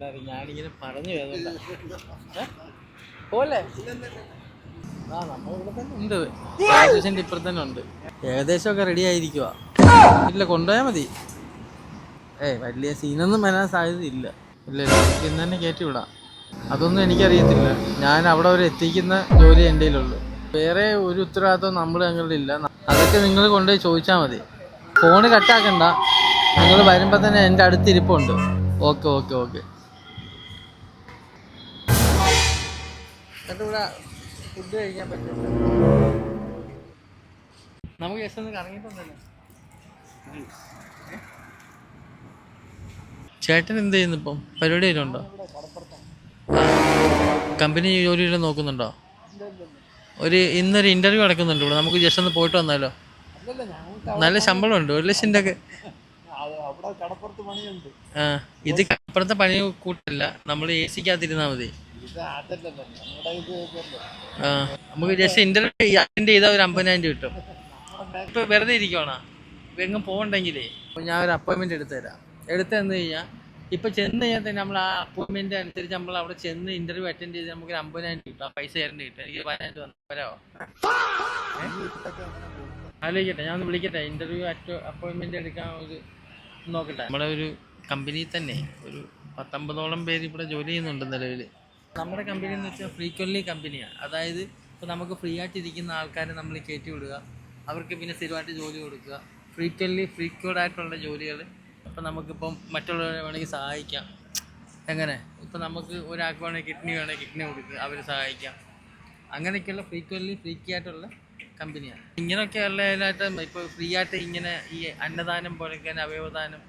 ഞാനിങ്ങനെ പറഞ്ഞു പോലെ ആ നമ്മളിവിടെ തന്നെ ഉണ്ട്. സ്റ്റേഷൻ്റെ ഇപ്പുറത്ത് തന്നെ ഉണ്ട്. ഏകദേശമൊക്കെ റെഡി ആയിരിക്കുക. ഇല്ല, കൊണ്ടുപോയാൽ മതി. വലിയ സീനൊന്നും വരാൻ സാധ്യതയില്ല. ഇല്ല എനിക്ക് ഇന്ന് തന്നെ കയറ്റി വിടാം. അതൊന്നും എനിക്കറിയത്തില്ല. ഞാൻ അവിടെ വരെ എത്തിക്കുന്ന ജോലി എൻ്റെ കയ്യിലുള്ളൂ. വേറെ ഒരു ഉത്തരവാദിത്വം നമ്മൾ ഞങ്ങളിലില്ല. അതൊക്കെ നിങ്ങൾ കൊണ്ടുപോയി ചോദിച്ചാൽ മതി. ഫോണ് കട്ടാക്കണ്ട. നിങ്ങൾ വരുമ്പോൾ തന്നെ എൻ്റെ അടുത്തിരിപ്പുണ്ട്. Okay okay okay. ഇവിടെ ഫുഡ് കഴിക്കാൻ പറ്റില്ല. നമുക്ക് ജസ്റ്റ് ഒന്ന് കറങ്ങിയിട്ടുണ്ടല്ലോ. ചേട്ടൻ എന്ത് ചെയ്യുന്നു ഇപ്പം? പരിപാടി ആയിട്ടുണ്ടോ? കമ്പനി ജോലിയിൽ നോക്കുന്നുണ്ടോ? ഇന്നൊരു ഇന്റർവ്യൂ നടക്കുന്നുണ്ട് ഇവിടെ. നമുക്ക് ജസ്റ്റ് ഒന്ന് പോയിട്ട് വന്നാലോ? നല്ല ശമ്പളം ഉണ്ട്, 1,00,000 ഒക്കെ. ഇത് അപ്പുറത്തെ പണി കൂട്ടല്ല, നമ്മൾ എ സിക്കകത്തിരുന്നാ മതി. നമുക്ക് ജസ്റ്റ് ഇന്റർവ്യൂ അറ്റൻഡ് ചെയ്താൽ ഒരു 50,000 കിട്ടും. ഇപ്പൊ വെറുതെ ഇരിക്കുവാണോ? എങ്ങും പോകണ്ടെങ്കിലേ ഞാൻ ഒരു അപ്പോയിൻമെന്റ് എടുത്തു തന്നു കഴിഞ്ഞാൽ ഇപ്പൊ ചെന്ന് കഴിഞ്ഞാൽ തന്നെ നമ്മൾ ആ അപ്പോയിൻമെന്റ് അനുസരിച്ച് നമ്മൾ അവിടെ ചെന്ന് ഇന്റർവ്യൂ അറ്റൻഡ് ചെയ്ത് നമുക്ക് 50,000 കിട്ടും. ആ പൈസ തരേണ്ടി കിട്ടും. എനിക്ക് 15,000 വരാമോ? ആലോചിക്കട്ടെ, ഞാൻ ഒന്ന് വിളിക്കട്ടെ. ഇന്റർവ്യൂ അപ്പോയിൻമെന്റ് എടുക്കാൻ ഒരു നോക്കട്ടെ. നമ്മുടെ ഒരു കമ്പനിയിൽ തന്നെ ഒരു 19ഓളം പേര് ഇവിടെ ജോലി ചെയ്യുന്നുണ്ട് നിലവിൽ. നമ്മുടെ കമ്പനി എന്ന് വെച്ചാൽ ഫ്രീക്വൻലി കമ്പനിയാണ്. അതായത് ഇപ്പോൾ നമുക്ക് ഫ്രീ ആയിട്ടിരിക്കുന്ന ആൾക്കാരെ നമ്മൾ കയറ്റി വിടുക, അവർക്ക് പിന്നെ സ്ഥിരമായിട്ട് ജോലി കൊടുക്കുക. ഫ്രീക്വഡ് ആയിട്ടുള്ള ജോലികൾ. അപ്പോൾ നമുക്കിപ്പം മറ്റുള്ളവരെ വേണമെങ്കിൽ സഹായിക്കാം. എങ്ങനെ ഇപ്പം നമുക്ക് ഒരാൾക്ക് വേണമെങ്കിൽ കിഡ്നി കൊടുക്കുക, അവരെ സഹായിക്കാം. അങ്ങനെയൊക്കെയുള്ള ഫ്രീക്കി ആയിട്ടുള്ള കമ്പനിയാണ്. ഇങ്ങനെയൊക്കെ ഉള്ളതിനായിട്ട് ഇപ്പോൾ ഫ്രീ ആയിട്ട് ഇങ്ങനെ ഈ അന്നദാനം പോലെയൊക്കെ അവയവദാനം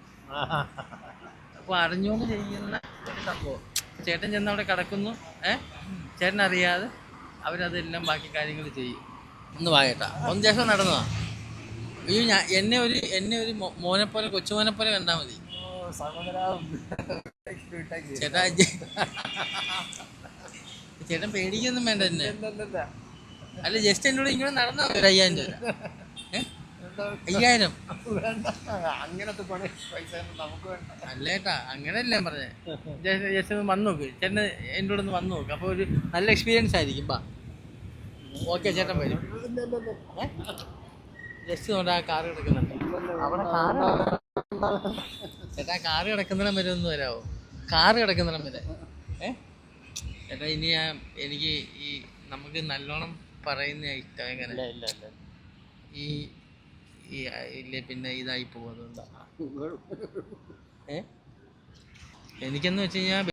അപ്പോൾ അറിഞ്ഞുകൊണ്ട് ചെയ്യുന്ന ഒരു സംഭവം. ചേട്ടൻ ചെന്ന് അവിടെ കിടക്കുന്നു, ചേട്ടൻ അറിയാതെ അവരതെല്ലാം ബാക്കി കാര്യങ്ങൾ ചെയ്യും. ഒന്ന് വായട്ടാ, ഒന്ന് ദിവസം നടന്നതാ. അയ്യോ, എന്നെ ഒരു മോനെ പോലെ, കൊച്ചുമോനെ പോലെ കണ്ടാൽ മതി ചേട്ടാ. ചേട്ടൻ പേടിക്കൊന്നും വേണ്ട എന്നെ. അല്ല, ജസ്റ്റ് എന്നോട് ഇങ്ങനെ നടന്നാ ഒരു 5,000 രൂപ. 5,000 അങ്ങനത്തെ പൈസ നമുക്ക് വേണ്ട. അല്ലേട്ടാ, അങ്ങനെയല്ലേ പറഞ്ഞേ. ജസ്റ്റ് ഒന്ന് വന്നു നോക്ക്. ചേട്ടൻ എൻ്റെ കൂടെ ഒന്ന് വന്നു നോക്ക്. അപ്പോൾ ഒരു നല്ല എക്സ്പീരിയൻസ് ആയിരിക്കും. ഓക്കെ, ചേട്ടൻ വരും. ജസ്റ്റ് കൊണ്ട് ആ കാറ് കിടക്കുന്നുണ്ട് അവിടെ. ചേട്ടാ, കാറ് കിടക്കുന്നിടം വരെ ഒന്ന് വരാമോ? കാറ് കിടക്കുന്നിടം വരെ. ചേട്ടാ, ഇനി എനിക്ക് ഈ നമുക്ക് നല്ലോണം പറയുന്ന ഇഷ്ടം. എങ്ങനെ ഈ ഇല്ലേ പിന്നെ ഇതായി പോകുന്നുണ്ടോ? എനിക്കെന്ന് വെച്ച് കഴിഞ്ഞാൽ